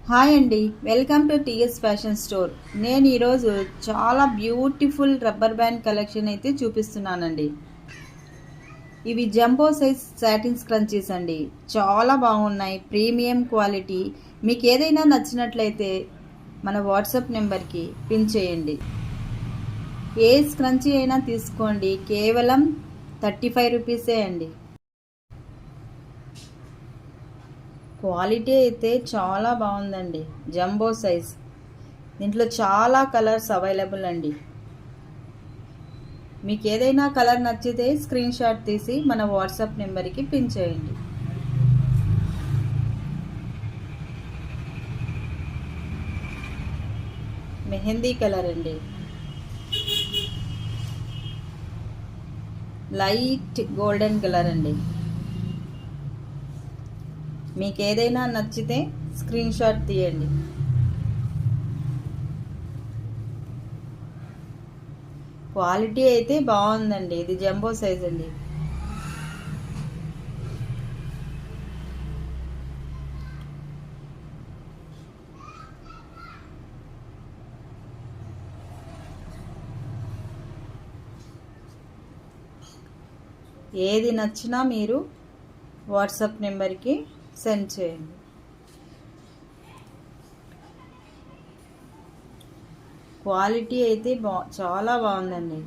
Hi అండి, welcome to TS fashion store. నేను ఈరోజు చాలా బ్యూటిఫుల్ రబ్బర్ బ్యాండ్ కలెక్షన్ అయితే చూపిస్తున్నానండి. ఇవి జంబో సైజ్ సాటిన్ స్క్రంచీస్ అండి. చాలా బాగున్నాయి, ప్రీమియం క్వాలిటీ. మీకు ఏదైనా నచ్చినట్లయితే మన వాట్సాప్ నెంబర్కి పిన్ చేయండి. ఏ స్క్రంచీ అయినా తీసుకోండి, కేవలం 35 రూపీసే అండి. క్వాలిటీ అయితే చాలా బాగుందండి. జంబో సైజ్, దీంట్లో చాలా కలర్స్ అవైలబుల్ అండి. మీకు ఏదైనా కలర్ నచ్చితే స్క్రీన్ షాట్ తీసి మన వాట్సాప్ నెంబర్కి పిన్ చేయండి. మెహందీ కలర్ అండి, లైట్ గోల్డెన్ కలర్ అండి. మీకు ఏదైనా నచ్చితే స్క్రీన్ షాట్ తీయండి. క్వాలిటీ అయితే బాగుందండి. ఇది జంబో సైజ్ అండి. ఏది నచ్చినా మీరు వాట్సాప్ నెంబర్కి సెండ్ చేయండి. క్వాలిటీ అయితే చాలా బాగుందండి.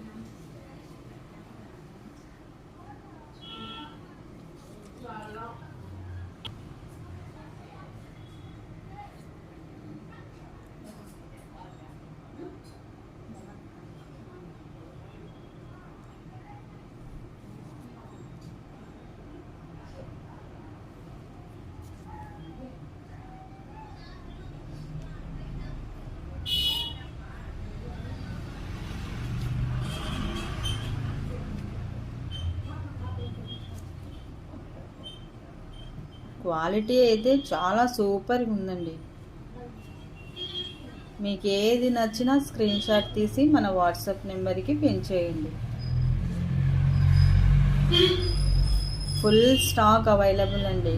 క్వాలిటీ అయితే చాలా సూపర్గా ఉందండి. మీకు ఏది నచ్చినా స్క్రీన్ షాట్ తీసి మన వాట్సాప్ నెంబర్కి పిన్ చేయండి. ఫుల్ స్టాక్ అవైలబుల్ అండి.